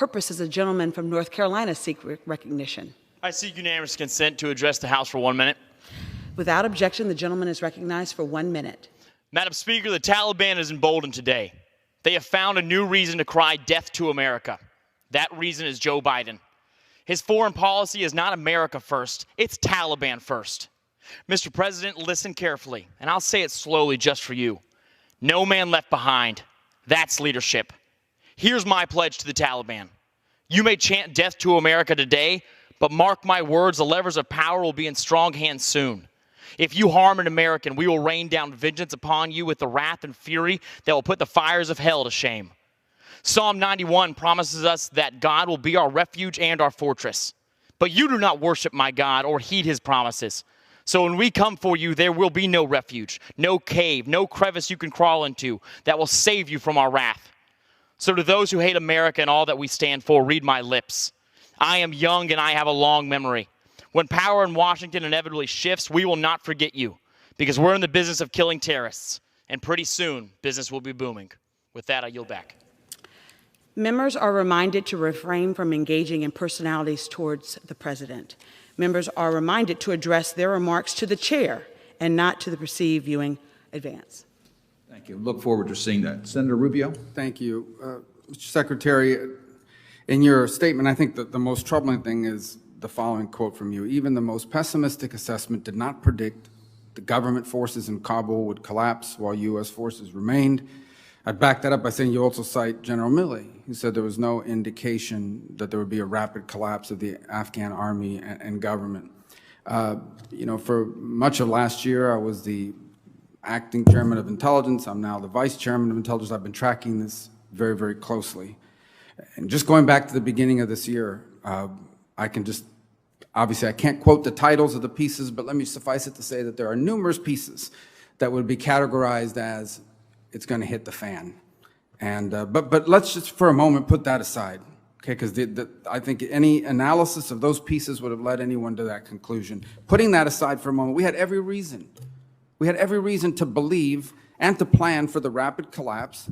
purpose does the gentleman from North Carolina seek recognition? I seek unanimous consent to address the House for 1 minute. Without objection, the gentleman is recognized for 1 minute. Madam Speaker, the Taliban is emboldened today. They have found a new reason to cry death to America. That reason is Joe Biden. His foreign policy is not America first, it's Taliban first. Mr. President, listen carefully, and I'll say it slowly just for you. No man left behind. That's leadership. Here's my pledge to the Taliban. You may chant death to America today, but mark my words, the levers of power will be in strong hands soon. If you harm an American, we will rain down vengeance upon you with the wrath and fury that will put the fires of hell to shame. Psalm 91 promises us that God will be our refuge and our fortress. But you do not worship my God or heed his promises. So when we come for you, there will be no refuge, no cave, no crevice you can crawl into that will save you from our wrath. So to those who hate America and all that we stand for, read my lips. I am young and I have a long memory. When power in Washington inevitably shifts, we will not forget you because we're in the business of killing terrorists. And pretty soon, business will be booming. With that, I yield back. Members are reminded to refrain from engaging in personalities towards the president. Members are reminded to address their remarks to the chair and not to the perceived viewing advance. Thank you. Look forward to seeing that. Senator Rubio. Thank you. Mr. Secretary, in your statement, I think that the most troubling thing is the following quote from you. Even the most pessimistic assessment did not predict the government forces in Kabul would collapse while U.S. forces remained. I'd back that up by saying you also cite General Milley, who said there was no indication that there would be a rapid collapse of the Afghan army and government. For much of last year, I was the acting chairman of intelligence. I'm now the vice chairman of intelligence. I've been tracking this very, very closely. And just going back to the beginning of this year, obviously I can't quote the titles of the pieces, but let me suffice it to say that there are numerous pieces that would be categorized as it's going to hit the fan. And but let's just for a moment put that aside, okay? Because I think any analysis of those pieces would have led anyone to that conclusion. Putting that aside for a moment, we had every reason to believe and to plan for the rapid collapse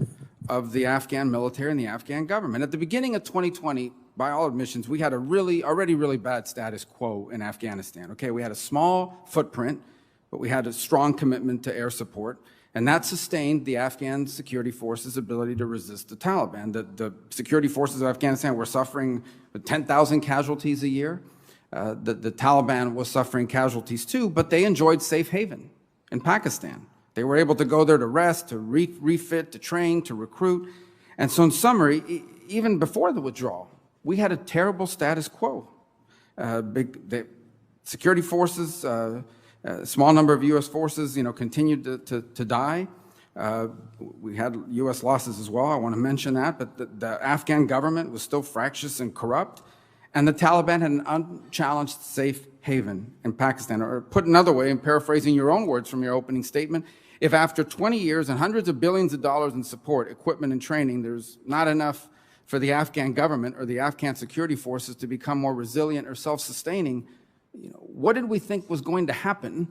of the Afghan military and the Afghan government. At the beginning of 2020, by all admissions, we had already really bad status quo in Afghanistan. Okay, we had a small footprint, but we had a strong commitment to air support. And that sustained the Afghan security forces' ability to resist the Taliban. The security forces of Afghanistan were suffering 10,000 casualties a year. The Taliban was suffering casualties too, but they enjoyed safe haven in Pakistan. They were able to go there to rest, to refit, to train, to recruit. And so in summary, even before the withdrawal, we had a terrible status quo. The security forces, a small number of U.S. forces, continued to die. We had U.S. losses as well. I want to mention that. But the Afghan government was still fractious and corrupt. And the Taliban had an unchallenged safe haven in Pakistan. Or put another way, and paraphrasing your own words from your opening statement, if after 20 years and hundreds of billions of dollars in support, equipment, and training, there's not enough for the Afghan government or the Afghan security forces to become more resilient or self-sustaining, what did we think was going to happen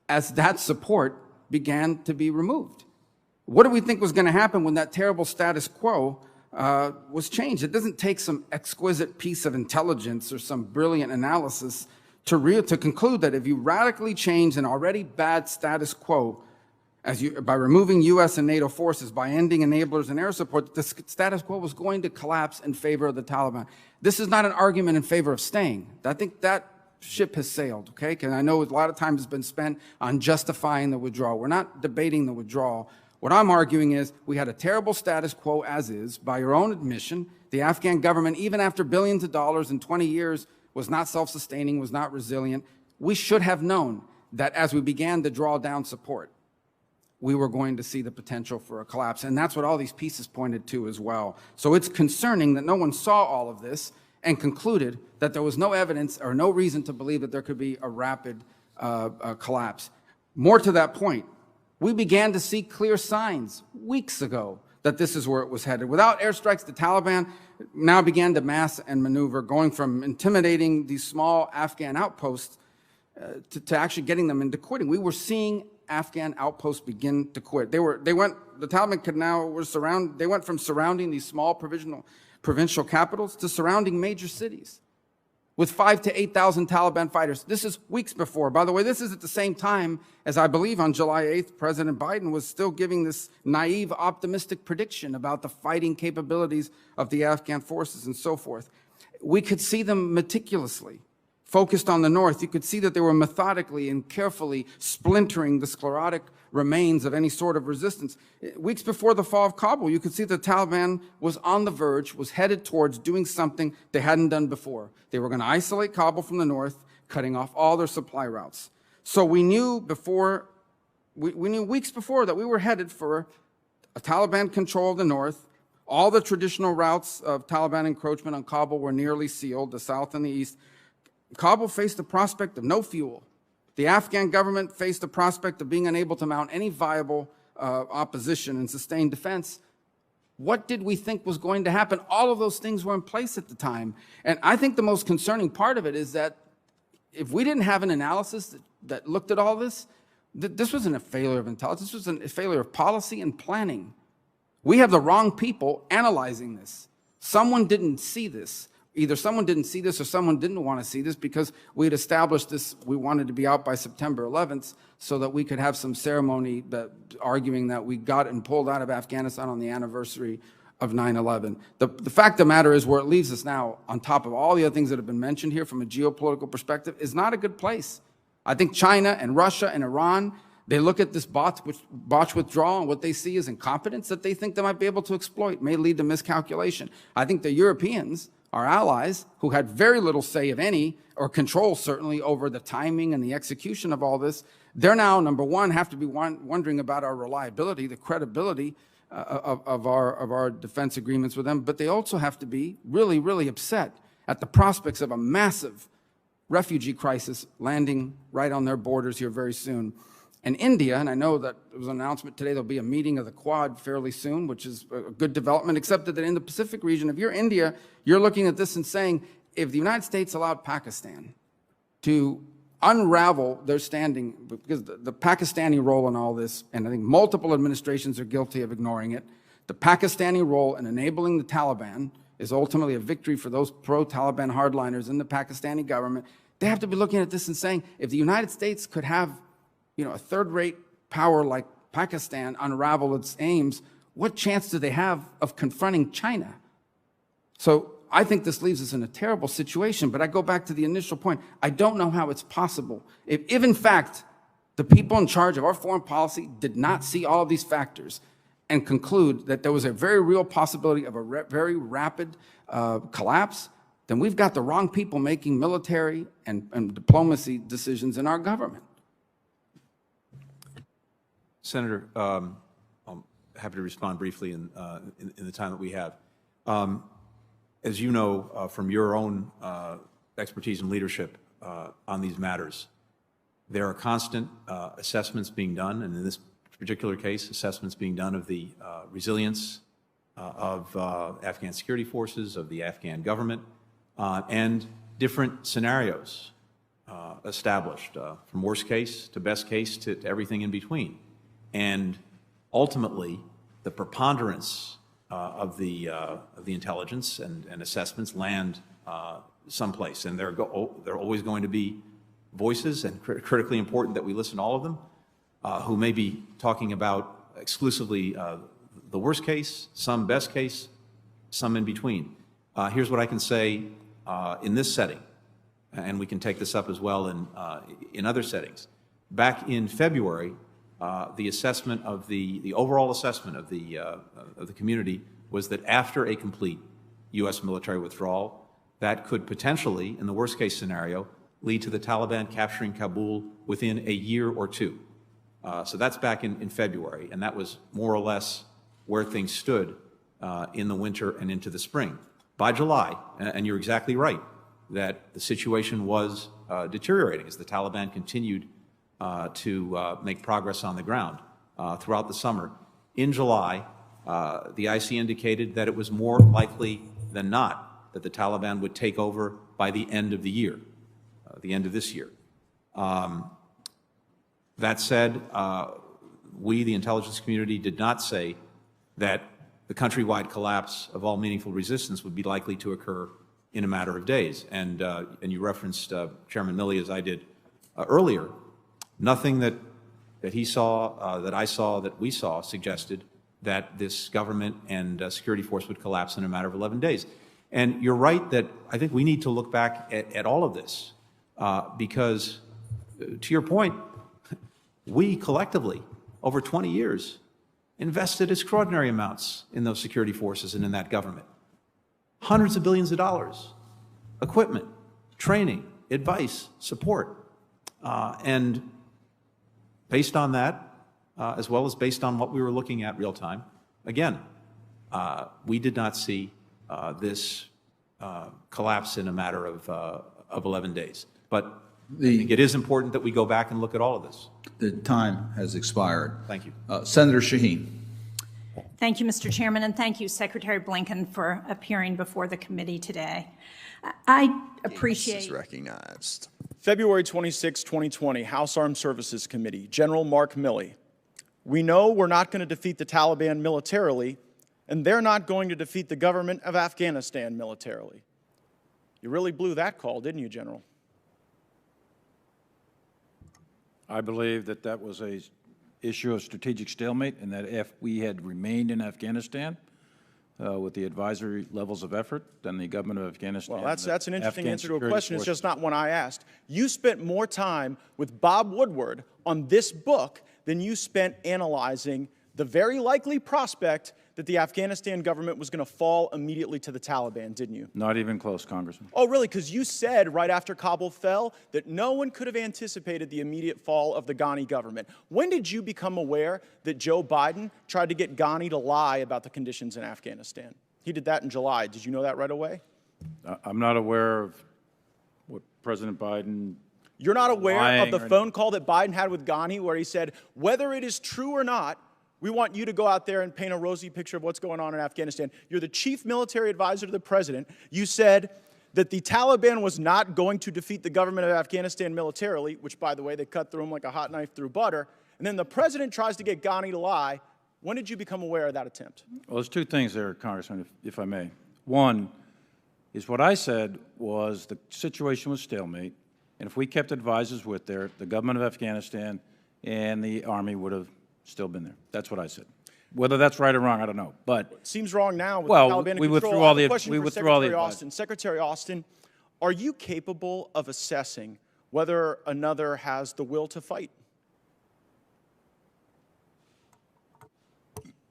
as that support began to be removed? What did we think was going to happen when that terrible status quo was changed? It doesn't take some exquisite piece of intelligence or some brilliant analysis to conclude that if you radically change an already bad status quo, by removing U.S. and NATO forces, by ending enablers and air support, the status quo was going to collapse in favor of the Taliban. This is not an argument in favor of staying. I think that ship has sailed, okay? Because I know a lot of time has been spent on justifying the withdrawal. We're not debating the withdrawal. What I'm arguing is we had a terrible status quo as is, by your own admission. The Afghan government, even after billions of dollars in 20 years, was not self-sustaining, was not resilient. We should have known that as we began to draw down support, we were going to see the potential for a collapse. And that's what all these pieces pointed to as well. So it's concerning that no one saw all of this and concluded that there was no evidence or no reason to believe that there could be a rapid collapse. More to that point, we began to see clear signs weeks ago that this is where it was headed. Without airstrikes, the Taliban now began to mass and maneuver, going from intimidating these small Afghan outposts to actually getting them into quitting. We were seeing Afghan outposts begin to quit. The Taliban they went from surrounding these small provisional provincial capitals to surrounding major cities with 5,000 to 8,000 Taliban fighters. This is weeks before. By the way, this is at the same time as I believe on July 8th, President Biden was still giving this naive, optimistic prediction about the fighting capabilities of the Afghan forces and so forth. We could see them meticulously focused on the north. You could see that they were methodically and carefully splintering the sclerotic remains of any sort of resistance. Weeks before the fall of Kabul, you could see the Taliban was on the verge, was headed towards doing something they hadn't done before. They were going to isolate Kabul from the north, cutting off all their supply routes. So we knew weeks before that we were headed for a Taliban control of the north. All the traditional routes of Taliban encroachment on Kabul were nearly sealed, the south and the east. Kabul faced the prospect of no fuel. The Afghan government faced the prospect of being unable to mount any viable opposition and sustain defense. What did we think was going to happen? All of those things were in place at the time. And I think the most concerning part of it is that if we didn't have an analysis that looked at all this, this wasn't a failure of intelligence. This was a failure of policy and planning. We have the wrong people analyzing this. Someone didn't see this. Either someone didn't see this or someone didn't want to see this because we had established this, we wanted to be out by September 11th so that we could have some ceremony arguing that we got and pulled out of Afghanistan on the anniversary of 9/11. The fact of the matter is where it leaves us now, on top of all the other things that have been mentioned here from a geopolitical perspective, is not a good place. I think China and Russia and Iran, they look at this botched withdrawal and what they see is incompetence that they think they might be able to exploit, may lead to miscalculation. I think the Europeans, our allies, who had very little say, if any, or control certainly over the timing and the execution of all this, they're now, number one, have to be wondering about our reliability, the credibility of our defense agreements with them, but they also have to be really, really upset at the prospects of a massive refugee crisis landing right on their borders here very soon. And India, and I know that there was an announcement today, there'll be a meeting of the Quad fairly soon, which is a good development, except that in the Pacific region, if you're India, you're looking at this and saying, if the United States allowed Pakistan to unravel their standing, because the Pakistani role in all this, and I think multiple administrations are guilty of ignoring it, the Pakistani role in enabling the Taliban is ultimately a victory for those pro-Taliban hardliners in the Pakistani government. They have to be looking at this and saying, if the United States could have a third-rate power like Pakistan unravel its aims, what chance do they have of confronting China? So I think this leaves us in a terrible situation, but I go back to the initial point. I don't know how it's possible. If in fact, the people in charge of our foreign policy did not see all of these factors and conclude that there was a very real possibility of a very rapid collapse, then we've got the wrong people making military and diplomacy decisions in our government. Senator, I'm happy to respond briefly in the time that we have. As you know from your own expertise and leadership on these matters, there are constant assessments being done, and in this particular case, assessments being done of the resilience of Afghan security forces, of the Afghan government, and different scenarios established, from worst case to best case to everything in between. And ultimately, the preponderance of the intelligence and assessments land someplace, and there are always going to be voices, and critically important that we listen to all of them, who may be talking about exclusively the worst case, some best case, some in between. Here's what I can say in this setting, and we can take this up as well in other settings. Back in February, the assessment of the overall assessment of the community was that after a complete U.S. military withdrawal, that could potentially, in the worst case scenario, lead to the Taliban capturing Kabul within a year or two. So that's back in February, and that was more or less where things stood in the winter and into the spring. By July, and you're exactly right, that the situation was deteriorating as the Taliban continued to make progress on the ground throughout the summer. In July, the IC indicated that it was more likely than not that the Taliban would take over by the end of the year, the end of this year. That said, we, the intelligence community, did not say that the countrywide collapse of all meaningful resistance would be likely to occur in a matter of days. And you referenced Chairman Milley, as I did earlier. Nothing that he saw, that I saw, that we saw suggested that this government and security force would collapse in a matter of 11 days. And you're right that I think we need to look back at all of this because, to your point, we collectively, over 20 years, invested extraordinary amounts in those security forces and in that government. Hundreds of billions of dollars, equipment, training, advice, support. And based on that, as well as based on what we were looking at real time, again, we did not see this collapse in a matter of 11 days. But I think it is important that we go back and look at all of this. The time has expired. Thank you. Senator Shaheen. Thank you, Mr. Chairman, and thank you, Secretary Blinken, for appearing before the committee today. I appreciate— Is recognized. February 26, 2020, House Armed Services Committee, General Mark Milley. We know we're not going to defeat the Taliban militarily, and they're not going to defeat the government of Afghanistan militarily. You really blew that call, didn't you, General? I believe that that was an issue of strategic stalemate, and that if we had remained in Afghanistan with the advisory levels of effort, then the government of Afghanistan— Well, that's an interesting answer to a question. It's just not one I asked. You spent more time with Bob Woodward on this book than you spent analyzing the very likely prospect that the Afghanistan government was going to fall immediately to the Taliban, didn't you? Not even close, Congressman. Oh, really? Because you said right after Kabul fell that no one could have anticipated the immediate fall of the Ghani government. When did you become aware that Joe Biden tried to get Ghani to lie about the conditions in Afghanistan? He did that in July. Did you know that right away? I'm not aware of what President Biden— You're not aware of the or— phone call that Biden had with Ghani where he said, whether it is true or not, we want you to go out there and paint a rosy picture of what's going on in Afghanistan. You're the chief military advisor to the president. You said that the Taliban was not going to defeat the government of Afghanistan militarily, which, by the way, they cut through them like a hot knife through butter. And then the president tries to get Ghani to lie. When did you become aware of that attempt? Well, there's two things there, Congressman, if I may. One is what I said was the situation was stalemate, and if we kept advisors with there, the government of Afghanistan and the Army would have still been there. That's what I said. Whether that's right or wrong, I don't know. But it seems wrong now with well, the Taliban in we control. withdrew all the— we withdrew all the Austin. Secretary Austin, are you capable of assessing whether another has the will to fight?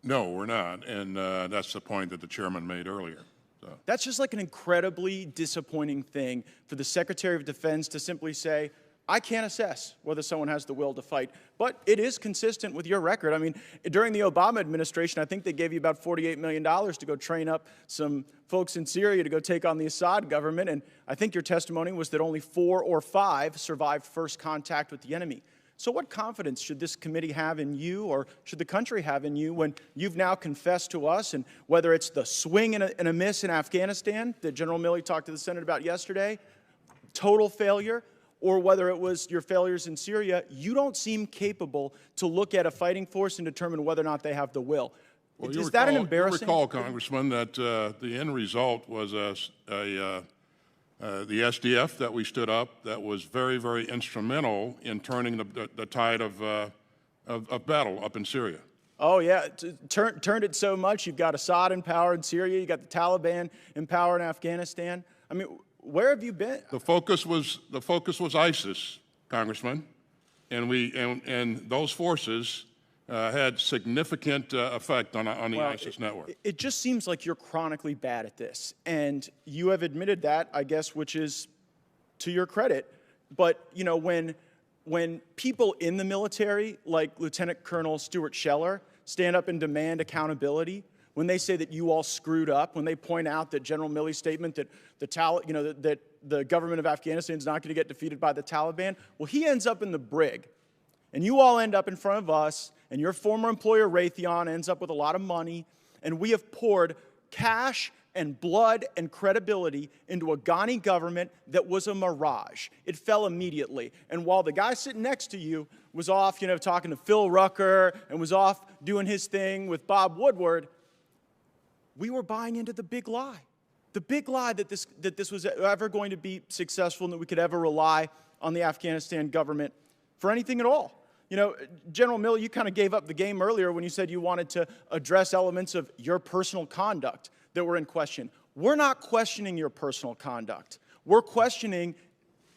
No, we're not, and that's the point that the chairman made earlier. So. That's just like an incredibly disappointing thing for the Secretary of Defense to simply say, I can't assess whether someone has the will to fight, but it is consistent with your record. I mean, during the Obama administration, I think they gave you about $48 million to go train up some folks in Syria to go take on the Assad government, and I think your testimony was that only 4 or 5 survived first contact with the enemy. So what confidence should this committee have in you, or should the country have in you, when you've now confessed to us, and whether it's the swing and a miss in Afghanistan that General Milley talked to the Senate about yesterday, total failure, or whether it was your failures in Syria, you don't seem capable to look at a fighting force and determine whether or not they have the will. Well, Is that an embarrassing— You recall, Congressman, that the end result was the SDF that we stood up that was very, very instrumental in turning the tide of battle up in Syria. Oh, yeah, turned it so much. You've got Assad in power in Syria. You've got the Taliban in power in Afghanistan. I mean, where have you been? The focus was ISIS, Congressman, and those forces had significant effect on the ISIS network. It just seems like you're chronically bad at this, and you have admitted that, I guess, which is to your credit. But you know, when people in the military, like Lieutenant Colonel Stuart Scheller, stand up and demand accountability, when they say that you all screwed up, when they point out that General Milley's statement that that the government of Afghanistan is not going to get defeated by the Taliban, well, he ends up in the brig, and you all end up in front of us, and your former employer Raytheon ends up with a lot of money, and we have poured cash and blood and credibility into a Ghani government that was a mirage. It fell immediately. And while the guy sitting next to you was off, talking to Phil Rucker and was off doing his thing with Bob Woodward, we were buying into the big lie. The big lie that this was ever going to be successful and that we could ever rely on the Afghanistan government for anything at all. You know, General Milley, you kind of gave up the game earlier when you said you wanted to address elements of your personal conduct that were in question. We're not questioning your personal conduct. We're questioning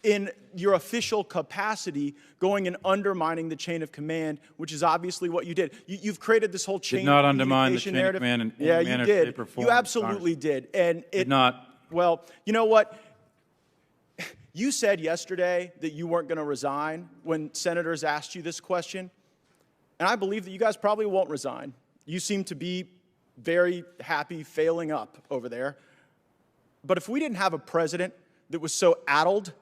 in your official capacity going and undermining the chain of command, which is obviously what you did. You've created this whole chain of communication narrative. Did not undermine the chain of command in yeah, any manner, you did. shape, or form. You absolutely did. And it did not. Well, you know what? You said yesterday that you weren't going to resign when senators asked you this question. And I believe that you guys probably won't resign. You seem to be very happy failing up over there. But if we didn't have a president that was so addled,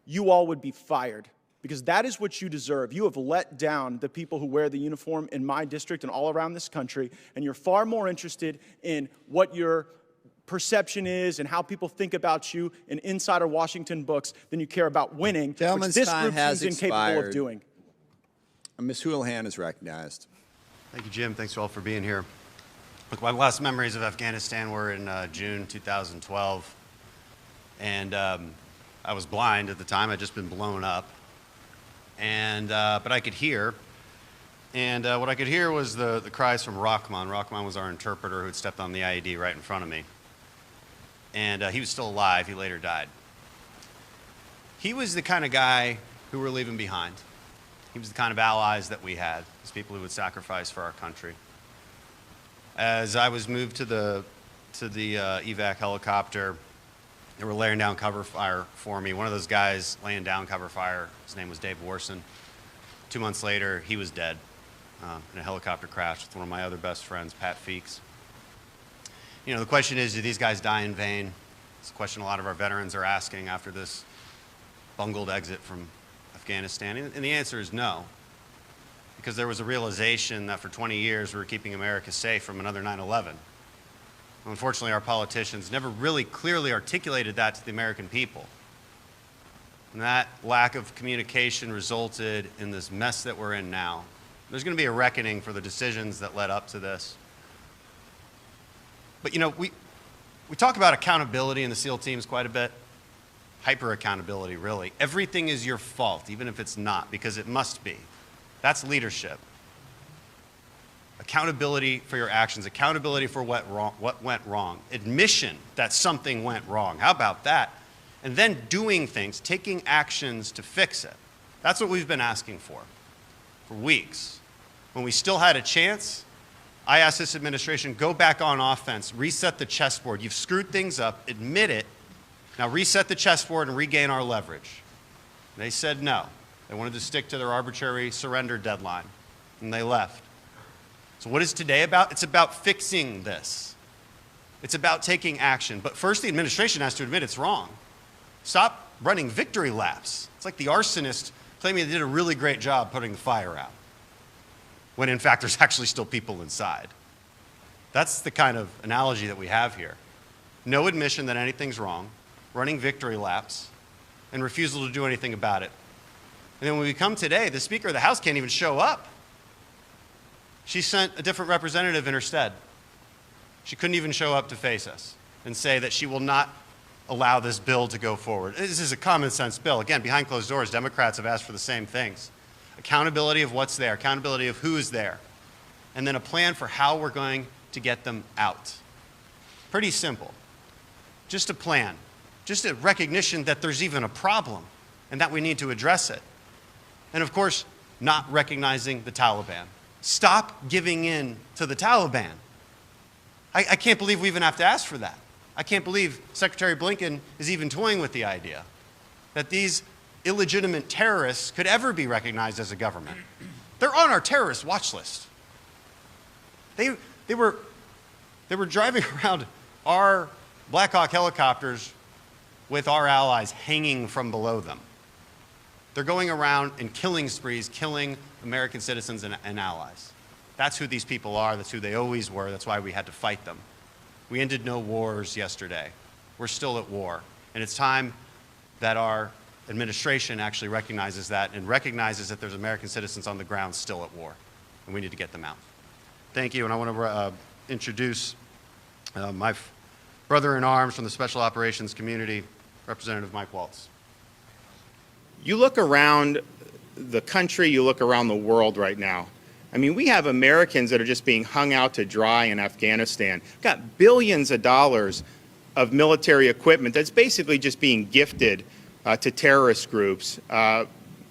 you all would be fired, because that is what you deserve. You have let down the people who wear the uniform in my district and all around this country, and you're far more interested in what your perception is and how people think about you in insider Washington books than you care about winning, which this group is incapable of doing. Ms. Houlihan is recognized. Thank you, Jim. Thanks all for being here. Look, my last memories of Afghanistan were in June 2012, and I was blind at the time. I'd just been blown up, and but I could hear. And what I could hear was the cries from Rahman. Rahman was our interpreter who had stepped on the IED right in front of me. And he was still alive. He later died. He was the kind of guy who we're leaving behind. He was the kind of allies that we had, these people who would sacrifice for our country. As I was moved to the evac helicopter, they were laying down cover fire for me. One of those guys laying down cover fire, his name was Dave Warson. 2 months later, he was dead in a helicopter crash with one of my other best friends, Pat Feeks. You know, the question is, do these guys die in vain? It's a question a lot of our veterans are asking after this bungled exit from Afghanistan. And the answer is no, because there was a realization that for 20 years we were keeping America safe from another 9/11. Unfortunately, our politicians never really clearly articulated that to the American people. And that lack of communication resulted in this mess that we're in now. There's going to be a reckoning for the decisions that led up to this. But you know, we talk about accountability in the SEAL teams quite a bit. Hyper accountability, really. Everything is your fault, even if it's not, because it must be. That's leadership. Accountability for your actions, accountability for what went wrong, admission that something went wrong. How about that? And then doing things, taking actions to fix it. That's what we've been asking for weeks. When we still had a chance, I asked this administration, go back on offense, reset the chessboard. You've screwed things up, admit it. Now reset the chessboard and regain our leverage. They said no. They wanted to stick to their arbitrary surrender deadline, and they left. So what is today about? It's about fixing this. It's about taking action. But first, the administration has to admit it's wrong. Stop running victory laps. It's like the arsonist claiming they did a really great job putting the fire out, when in fact there's actually still people inside. That's the kind of analogy that we have here. No admission that anything's wrong, running victory laps, and refusal to do anything about it. And then when we come today, the Speaker of the House can't even show up. She sent a different representative in her stead. She couldn't even show up to face us and say that she will not allow this bill to go forward. This is a common sense bill. Again, behind closed doors, Democrats have asked for the same things. Accountability of what's there, accountability of who is there, and then a plan for how we're going to get them out. Pretty simple. Just a plan. Just a recognition that there's even a problem and that we need to address it. And of course, not recognizing the Taliban. Stop giving in to the Taliban. I can't believe we even have to ask for that. I can't believe Secretary Blinken is even toying with the idea that these illegitimate terrorists could ever be recognized as a government. They're on our terrorist watch list. They were driving around our Black Hawk helicopters with our allies hanging from below them. They're going around in killing sprees, killing American citizens and allies. That's who these people are. That's who they always were. That's why we had to fight them. We ended no wars yesterday. We're still at war. And it's time that our administration actually recognizes that and recognizes that there's American citizens on the ground still at war. And we need to get them out. Thank you. And I want to introduce My brother in arms from the Special Operations community, Representative Mike Waltz. You look around the country, you look around the world right now. I mean, we have Americans that are just being hung out to dry in Afghanistan. We've got billions of dollars of military equipment that's basically just being gifted to terrorist groups,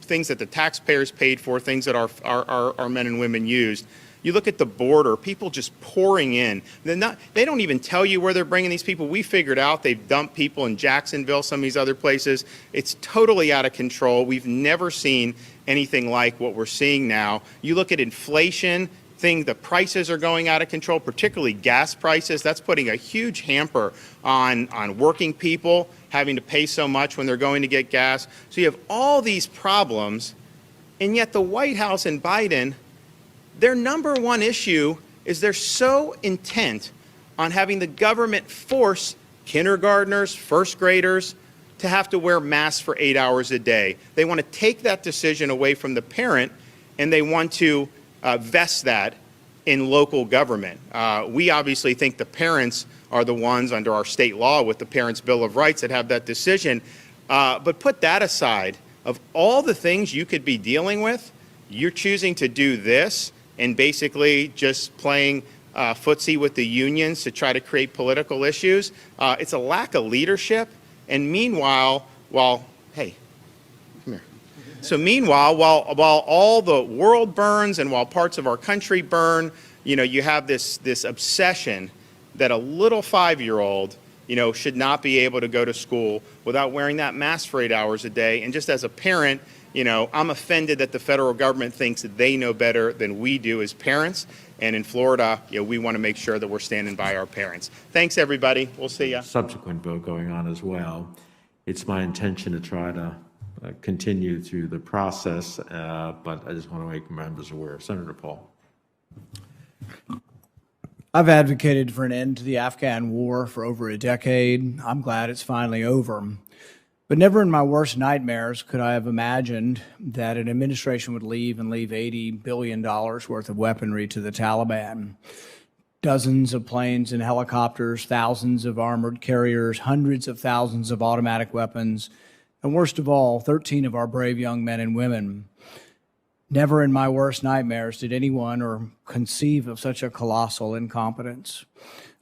things that the taxpayers paid for, things that our men and women used. You look at the border, people just pouring in. They don't even tell you where they're bringing these people. We figured out they've dumped people in Jacksonville, some of these other places. It's totally out of control. We've never seen anything like what we're seeing now. You look at inflation, the prices are going out of control, particularly gas prices. That's putting a huge hamper on working people, having to pay so much when they're going to get gas. So you have all these problems, and yet the White House and Biden, their number one issue is they're so intent on having the government force kindergartners, first graders to have to wear masks for 8 hours a day. They want to take that decision away from the parent, and they want to vest that in local government. We obviously think the parents are the ones under our state law with the Parents' Bill of Rights that have that decision. But put that aside, of all the things you could be dealing with, you're choosing to do this and basically just playing footsie with the unions to try to create political issues. It's a lack of leadership. And meanwhile, hey, come here. So meanwhile, while all the world burns and while parts of our country burn, you have this obsession that a little 5-year-old, should not be able to go to school without wearing that mask for 8 hours a day. And just as a parent, I'm offended that the federal government thinks that they know better than we do as parents. And in Florida, we want to make sure that we're standing by our parents. Thanks, everybody. We'll see you. Subsequent vote going on as well. It's my intention to try to continue through the process, but I just want to make members aware. Senator Paul. I've advocated for an end to the Afghan war for over a decade. I'm glad it's finally over. But never in my worst nightmares could I have imagined that an administration would leave $80 billion worth of weaponry to the Taliban. Dozens of planes and helicopters, thousands of armored carriers, hundreds of thousands of automatic weapons, and worst of all, 13 of our brave young men and women. Never in my worst nightmares did anyone or conceive of such a colossal incompetence.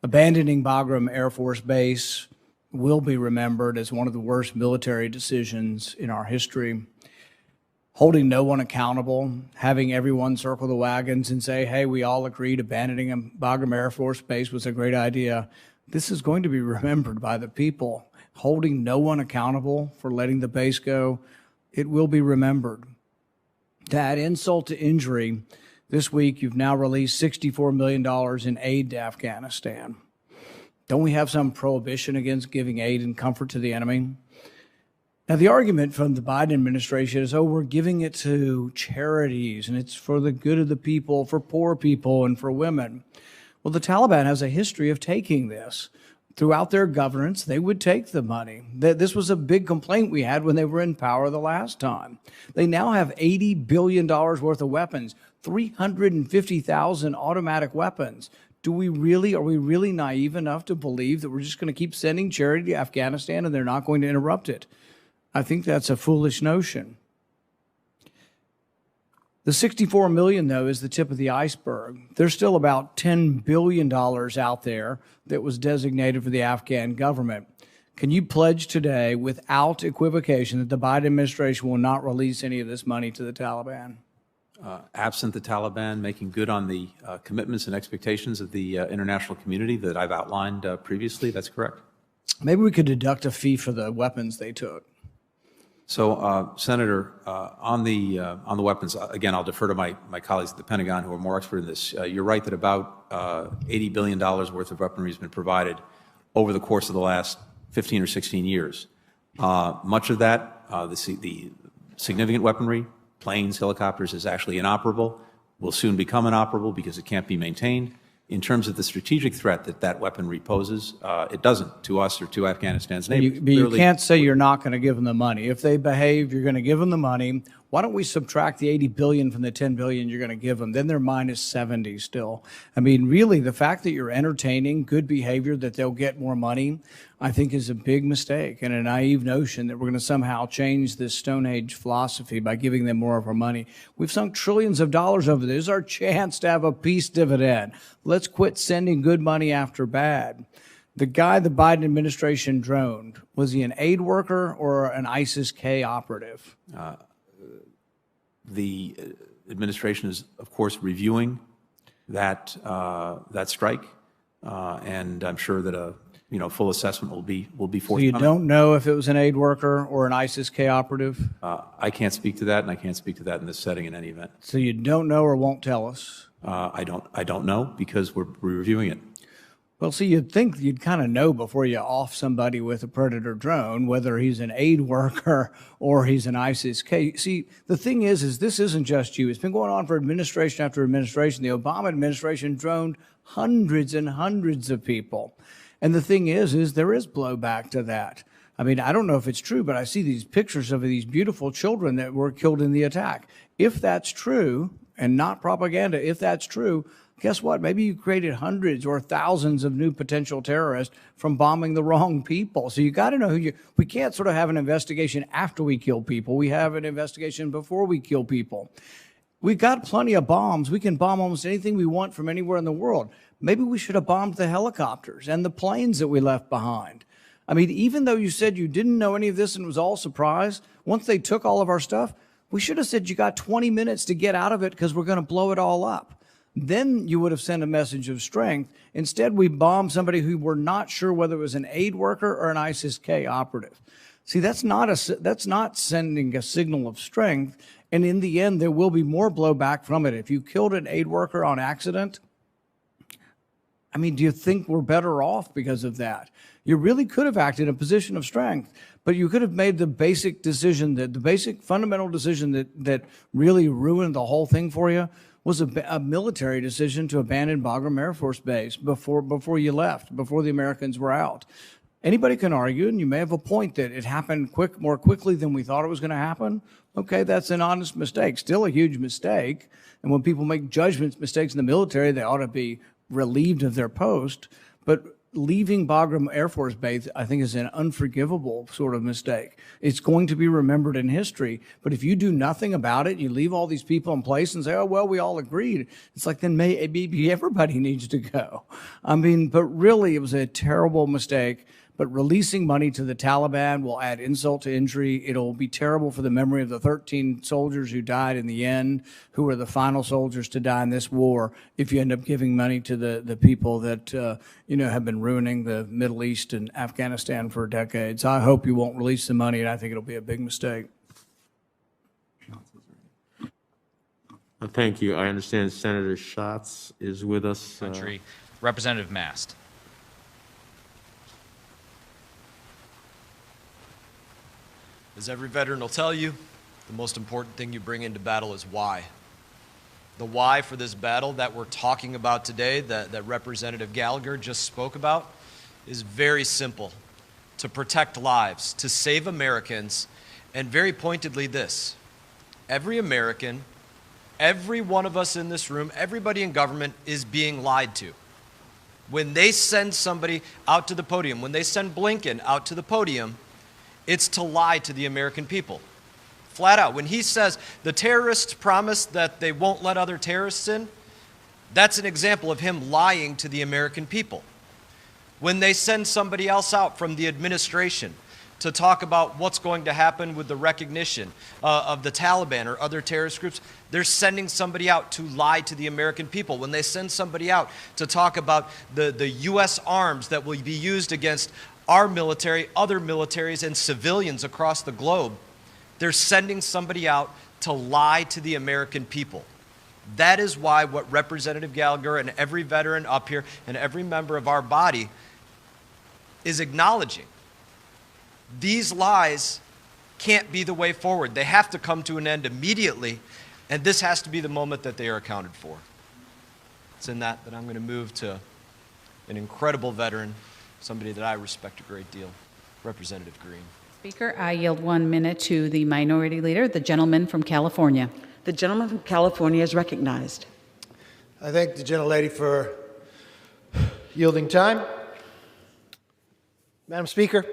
Abandoning Bagram Air Force Base will be remembered as one of the worst military decisions in our history. Holding no one accountable, having everyone circle the wagons and say, hey, we all agreed abandoning Bagram Air Force Base was a great idea. This is going to be remembered by the people. Holding no one accountable for letting the base go, it will be remembered. To add insult to injury, this week you've now released $64 million in aid to Afghanistan. Don't we have some prohibition against giving aid and comfort to the enemy? Now, the argument from the Biden administration is, we're giving it to charities, and it's for the good of the people, for poor people, and for women. Well, the Taliban has a history of taking this. Throughout their governance, they would take the money. This was a big complaint we had when they were in power the last time. They now have $80 billion worth of weapons, 350,000 automatic weapons. Are we really naive enough to believe that we're just going to keep sending charity to Afghanistan and they're not going to interrupt it? I think that's a foolish notion. The $64 million, though, is the tip of the iceberg. There's still about $10 billion out there that was designated for the Afghan government. Can you pledge today, without equivocation, that the Biden administration will not release any of this money to the Taliban? Absent the Taliban making good on the commitments and expectations of the international community that I've outlined previously, that's correct. Maybe we could deduct a fee for the weapons they took. So, Senator, on the weapons, again, I'll defer to my colleagues at the Pentagon who are more expert in this. You're right that about $80 billion worth of weaponry has been provided over the course of the last 15 or 16 years. Much of that, the significant weaponry, planes, helicopters, is actually inoperable, will soon become inoperable because it can't be maintained. In terms of the strategic threat that weaponry poses, it doesn't to us or to Afghanistan's neighbors. But you can't say you're not going to give them the money. If they behave, you're going to give them the money. Why don't we subtract the 80 billion from the 10 billion you're going to give them? Then they're minus 70 still. I mean, really, the fact that you're entertaining good behavior that they'll get more money, I think is a big mistake and a naive notion that we're going to somehow change this Stone Age philosophy by giving them more of our money. We've sunk trillions of dollars over this. This is our chance to have a peace dividend. Let's quit sending good money after bad. The guy the Biden administration droned, was he an aid worker or an ISIS-K operative? The administration is, of course, reviewing that strike, and I'm sure that a full assessment will be forthcoming. So you don't know if it was an aid worker or an ISIS-K operative? I can't speak to that, and I can't speak to that in this setting in any event. So you don't know or won't tell us? I don't know because we're reviewing it. Well, see, you'd think you'd kind of know before you off somebody with a Predator drone, whether he's an aid worker or he's an ISIS-K. See, the thing is this isn't just you. It's been going on for administration after administration. The Obama administration droned hundreds and hundreds of people. And the thing is there is blowback to that. I mean, I don't know if it's true, but I see these pictures of these beautiful children that were killed in the attack. If that's true, and not propaganda, if that's true, guess what? Maybe you created hundreds or thousands of new potential terrorists from bombing the wrong people. So you got to know we can't sort of have an investigation after we kill people. We have an investigation before we kill people. We've got plenty of bombs. We can bomb almost anything we want from anywhere in the world. Maybe we should have bombed the helicopters and the planes that we left behind. I mean, even though you said you didn't know any of this and it was all surprise, once they took all of our stuff, we should have said you got 20 minutes to get out of it because we're going to blow it all up. Then you would have sent a message of strength. Instead, we bombed somebody who we're not sure whether it was an aid worker or an ISIS-K operative. See, that's not sending a signal of strength. And in the end, there will be more blowback from it. If you killed an aid worker on accident, I mean, do you think we're better off because of that? You really could have acted in a position of strength, but you could have made the basic decision, the basic fundamental decision that really ruined the whole thing for you was a military decision to abandon Bagram Air Force Base before you left, before the Americans were out. Anybody can argue, and you may have a point, that it happened more quickly than we thought it was going to happen. Okay, that's an honest mistake, still a huge mistake. And when people make mistakes in the military, they ought to be relieved of their post. But leaving Bagram Air Force Base, I think, is an unforgivable sort of mistake. It's going to be remembered in history, but if you do nothing about it, you leave all these people in place and say, oh, well, we all agreed. It's like, then maybe everybody needs to go. I mean, but really, it was a terrible mistake. But releasing money to the Taliban will add insult to injury. It'll be terrible for the memory of the 13 soldiers who died in the end, who were the final soldiers to die in this war, if you end up giving money to the people that have been ruining the Middle East and Afghanistan for decades. I hope you won't release the money, and I think it'll be a big mistake. Thank you. I understand Senator Schatz is with us. Representative Mast. As every veteran will tell you, the most important thing you bring into battle is why. The why for this battle that we're talking about today, that Representative Gallagher just spoke about, is very simple. To protect lives, to save Americans, and very pointedly this: every American, every one of us in this room, everybody in government is being lied to. When they send somebody out to the podium, when they send Blinken out to the podium, it's to lie to the American people. Flat out. When he says the terrorists promise that they won't let other terrorists in, that's an example of him lying to the American people. When they send somebody else out from the administration to talk about what's going to happen with the recognition of the Taliban or other terrorist groups, they're sending somebody out to lie to the American people. When they send somebody out to talk about the U.S. arms that will be used against our military, other militaries, and civilians across the globe, they're sending somebody out to lie to the American people. That is why what Representative Gallagher and every veteran up here and every member of our body is acknowledging. These lies can't be the way forward. They have to come to an end immediately, and this has to be the moment that they are accounted for. It's in that I'm going to move to an incredible veteran, somebody that I respect a great deal, Representative Green. Speaker, I yield 1 minute to the Minority Leader, the gentleman from California. The gentleman from California is recognized. I thank the gentlelady for yielding time. Madam Speaker,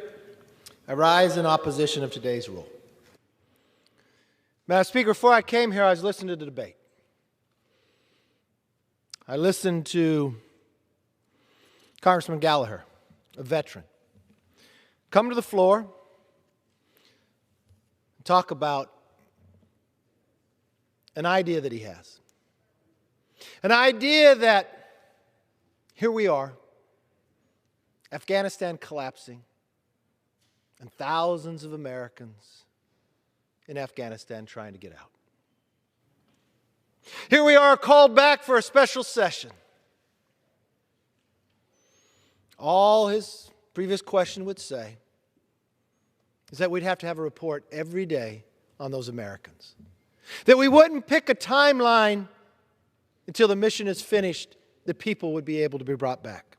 I rise in opposition of today's rule. Madam Speaker, before I came here, I was listening to the debate. I listened to Congressman Gallagher, a veteran, come to the floor and talk about an idea that he has. An idea that here we are, Afghanistan collapsing, and thousands of Americans in Afghanistan trying to get out. Here we are called back for a special session. All his previous question would say is that we'd have to have a report every day on those Americans. That we wouldn't pick a timeline until the mission is finished, that people would be able to be brought back.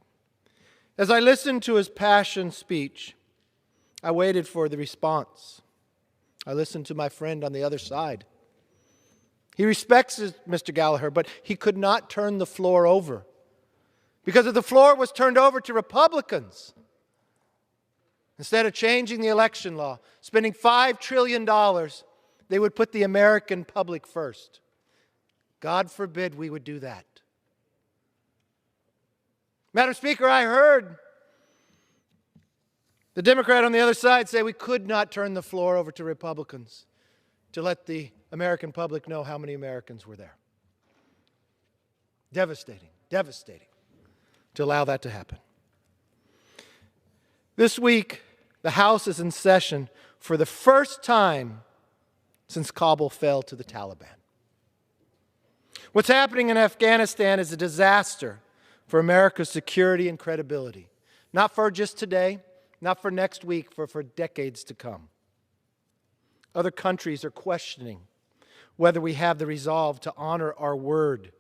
As I listened to his passion speech, I waited for the response. I listened to my friend on the other side. He respects Mr. Gallagher, but he could not turn the floor over. Because if the floor was turned over to Republicans, instead of changing the election law, spending $5 trillion, they would put the American public first. God forbid we would do that. Madam Speaker, I heard the Democrat on the other side say we could not turn the floor over to Republicans to let the American public know how many Americans were there. Devastating, devastating to allow that to happen. This week, the House is in session for the first time since Kabul fell to the Taliban. What's happening in Afghanistan is a disaster for America's security and credibility. Not for just today, not for next week, but for decades to come. Other countries are questioning whether we have the resolve to honor our word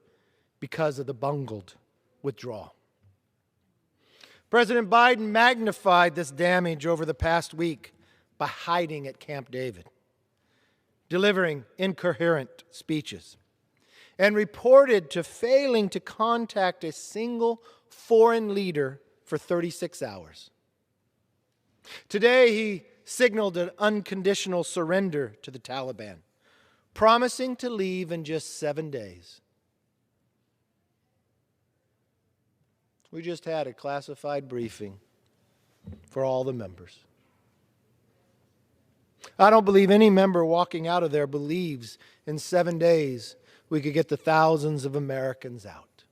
because of the bungled withdrawal. President Biden magnified this damage over the past week by hiding at Camp David, delivering incoherent speeches, and reported to failing to contact a single foreign leader for 36 hours. Today, he signaled an unconditional surrender to the Taliban, promising to leave in just 7 days. We just had a classified briefing for all the members. I don't believe any member walking out of there believes in 7 days we could get the thousands of Americans out.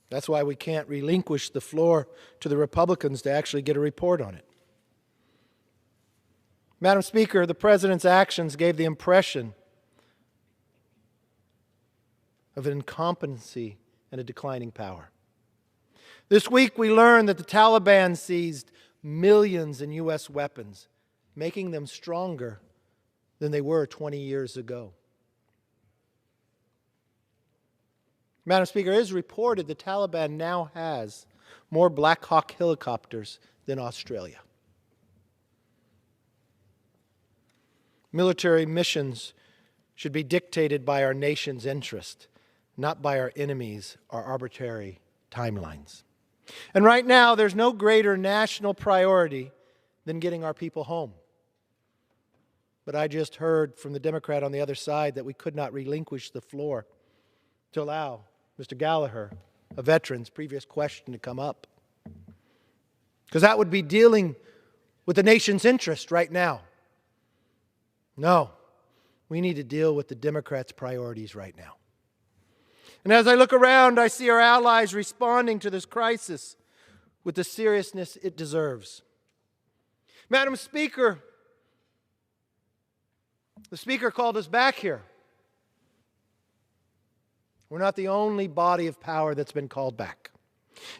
That's why we can't relinquish the floor to the Republicans to actually get a report on it. Madam Speaker, the President's actions gave the impression of an incompetency and a declining power. This week we learned that the Taliban seized millions in U.S. weapons, making them stronger than they were 20 years ago. Madam Speaker, it is reported the Taliban now has more Black Hawk helicopters than Australia. Military missions should be dictated by our nation's interest, not by our enemies or arbitrary timelines. And right now, there's no greater national priority than getting our people home. But I just heard from the Democrat on the other side that we could not relinquish the floor to allow Mr. Gallagher, a veteran's previous question, to come up. Because that would be dealing with the nation's interest right now. No, we need to deal with the Democrats' priorities right now. And as I look around, I see our allies responding to this crisis with the seriousness it deserves. Madam Speaker, the Speaker called us back here. We're not the only body of power that's been called back.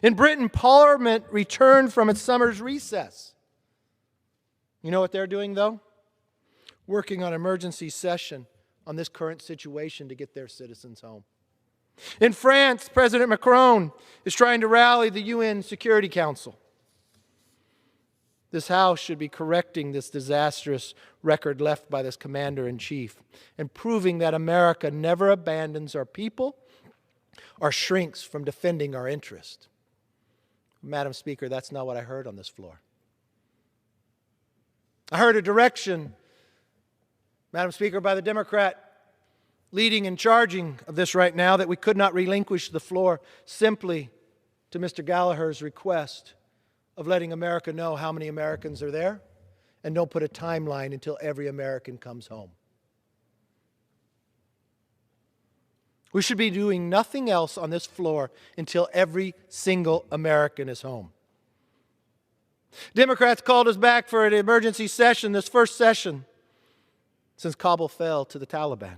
In Britain, Parliament returned from its summer's recess. You know what they're doing, though? Working on emergency session on this current situation to get their citizens home. In France, President Macron is trying to rally the UN Security Council. This House should be correcting this disastrous record left by this commander-in-chief and proving that America never abandons our people or shrinks from defending our interest. Madam Speaker, that's not what I heard on this floor. I heard a direction, Madam Speaker, by the Democrat leading and charging of this right now that we could not relinquish the floor simply to Mr. Gallagher's request of letting America know how many Americans are there and don't put a timeline until every American comes home. We should be doing nothing else on this floor until every single American is home. Democrats called us back for an emergency session, this first session since Kabul fell to the Taliban.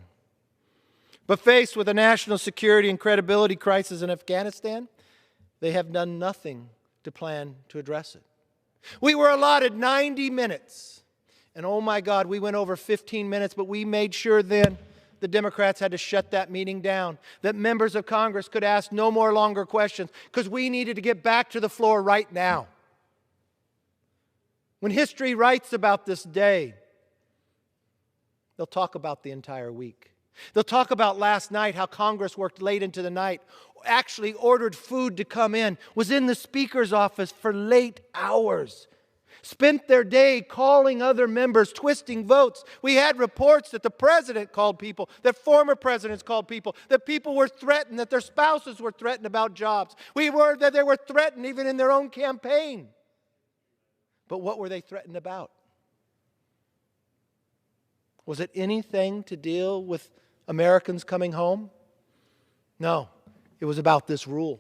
But faced with a national security and credibility crisis in Afghanistan, they have done nothing to plan to address it. We were allotted 90 minutes, and oh my God, we went over 15 minutes, but we made sure then the Democrats had to shut that meeting down, that members of Congress could ask no more longer questions, because we needed to get back to the floor right now. When history writes about this day, they'll talk about the entire week. They'll talk about last night, how Congress worked late into the night, actually ordered food to come in, was in the Speaker's office for late hours, spent their day calling other members, twisting votes. We had reports that the President called people, that former presidents called people, that people were threatened, that their spouses were threatened about jobs. We heard that they were threatened even in their own campaign. But what were they threatened about? Was it anything to deal with Americans coming home? No. It was about this rule.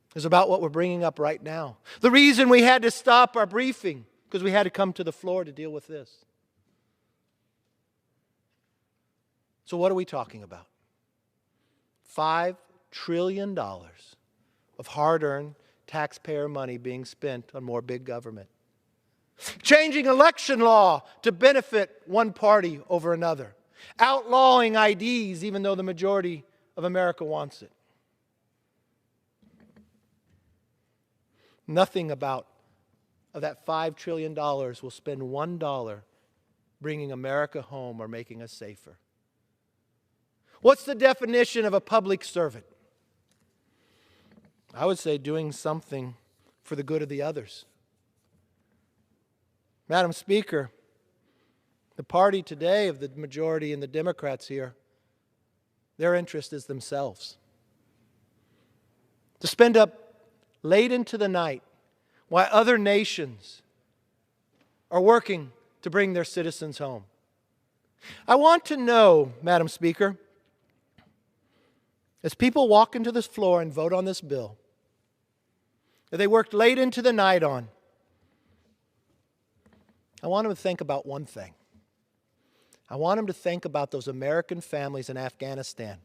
It was about what we're bringing up right now. The reason we had to stop our briefing, because we had to come to the floor to deal with this. So what are we talking about? $5 trillion of hard-earned taxpayer money being spent on more big government. Changing election law to benefit one party over another. Outlawing IDs even though the majority of America wants it. Nothing of that $5 trillion will spend $1 bringing America home or making us safer. What's the definition of a public servant? I would say doing something for the good of the others. Madam Speaker, the party today of the majority and the Democrats here, their interest is themselves. To spend up late into the night while other nations are working to bring their citizens home. I want to know, Madam Speaker, as people walk into this floor and vote on this bill, that they worked late into the night on, I want them to think about one thing. I want them to think about those American families in Afghanistan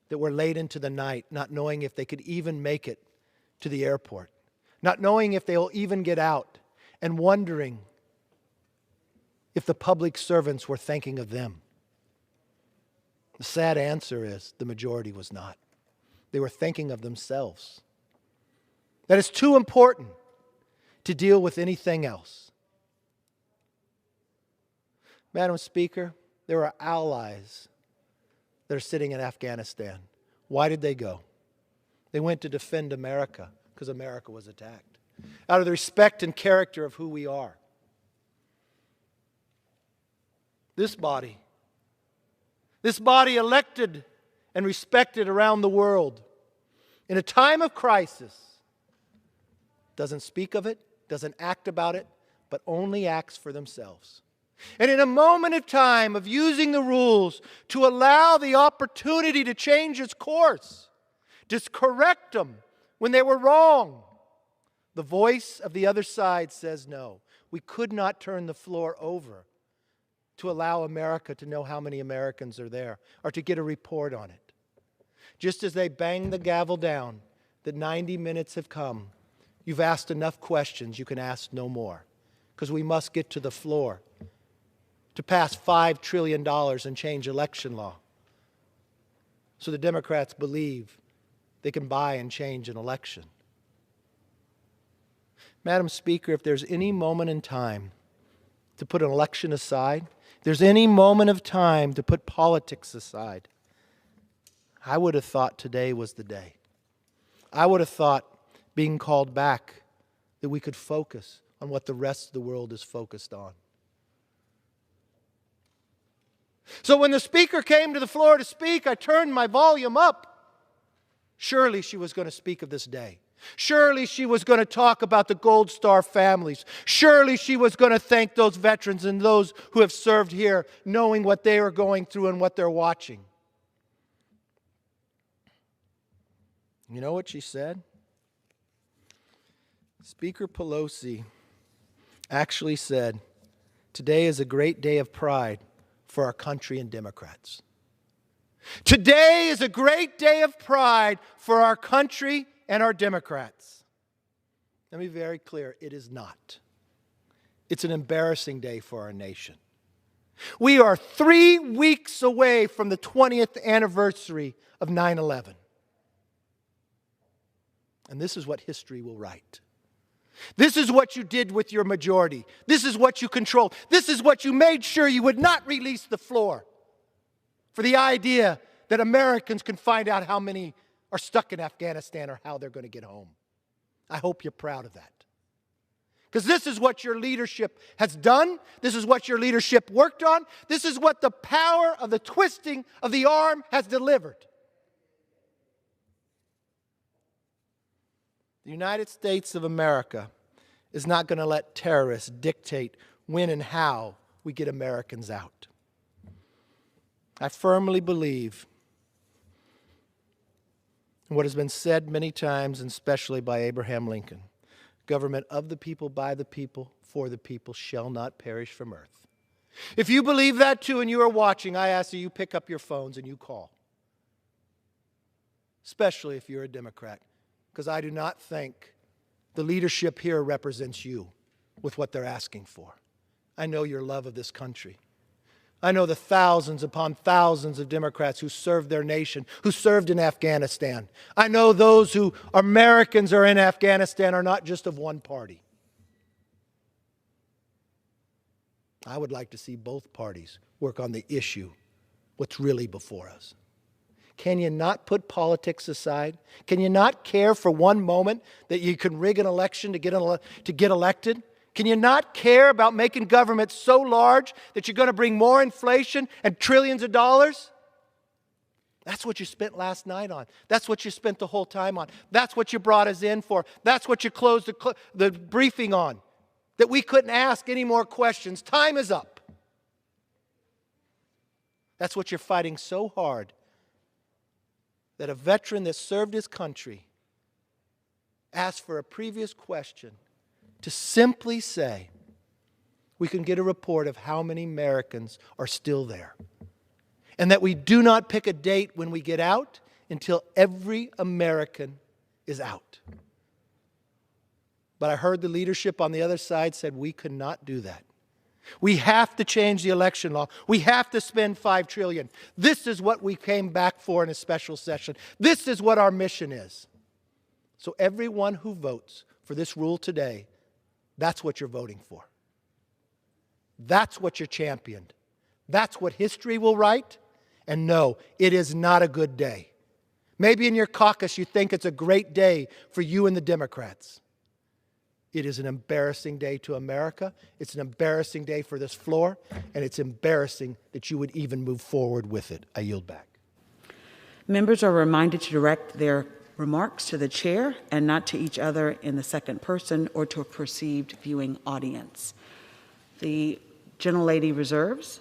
that were late into the night, not knowing if they could even make it to the airport, not knowing if they'll even get out, and wondering if the public servants were thinking of them. The sad answer is the majority was not. They were thinking of themselves. That is too important to deal with anything else. Madam Speaker, there are allies that are sitting in Afghanistan. Why did they go? They went to defend America because America was attacked. Out of the respect and character of who we are. This body elected and respected around the world, in a time of crisis, doesn't speak of it, doesn't act about it, but only acts for themselves. And in a moment of time of using the rules to allow the opportunity to change its course, just correct them when they were wrong, the voice of the other side says no. We could not turn the floor over to allow America to know how many Americans are there or to get a report on it. Just as they bang the gavel down that 90 minutes have come, you've asked enough questions, you can ask no more, because we must get to the floor to pass $5 trillion and change election law so the Democrats believe they can buy and change an election. Madam Speaker, if there's any moment in time to put an election aside, if there's any moment of time to put politics aside, I would have thought today was the day. I would have thought being called back that we could focus on what the rest of the world is focused on. So when the Speaker came to the floor to speak, I turned my volume up. Surely she was going to speak of this day. Surely she was going to talk about the Gold Star families. Surely she was going to thank those veterans and those who have served here, knowing what they are going through and what they're watching. You know what she said? Speaker Pelosi actually said, "Today is a great day of pride for our country and Democrats." Today is a great day of pride for our country and our Democrats. Let me be very clear, it is not. It's an embarrassing day for our nation. We are 3 weeks away from the 20th anniversary of 9/11. And this is what history will write. This is what you did with your majority. This is what you controlled. This is what you made sure you would not release the floor for the idea that Americans can find out how many are stuck in Afghanistan or how they're going to get home. I hope you're proud of that. Because this is what your leadership has done. This is what your leadership worked on. This is what the power of the twisting of the arm has delivered. The United States of America is not going to let terrorists dictate when and how we get Americans out. I firmly believe in what has been said many times, and especially by Abraham Lincoln: government of the people, by the people, for the people shall not perish from earth. If you believe that too and you are watching, I ask that you pick up your phones and you call. Especially if you're a Democrat. Because I do not think the leadership here represents you with what they're asking for. I know your love of this country. I know the thousands upon thousands of Democrats who served their nation, who served in Afghanistan. I know those who Americans are in Afghanistan are not just of one party. I would like to see both parties work on the issue, what's really before us. Can you not put politics aside? Can you not care for one moment that you can rig an election to get elected? Can you not care about making government so large that you're going to bring more inflation and trillions of dollars? That's what you spent last night on. That's what you spent the whole time on. That's what you brought us in for. That's what you closed the briefing on, that we couldn't ask any more questions. Time is up. That's what you're fighting so hard, that a veteran that served his country asked for a previous question to simply say, we can get a report of how many Americans are still there. And that we do not pick a date when we get out until every American is out. But I heard the leadership on the other side said we could not do that. We have to change the election law. We have to spend $5 trillion. This is what we came back for in a special session. This is what our mission is. So everyone who votes for this rule today, that's what you're voting for. That's what you're championed. That's what history will write. And no, it is not a good day. Maybe in your caucus you think it's a great day for you and the Democrats. It is an embarrassing day to America. It's an embarrassing day for this floor, and it's embarrassing that you would even move forward with it. I yield back. Members are reminded to direct their remarks to the chair and not to each other in the second person or to a perceived viewing audience. The gentlelady reserves.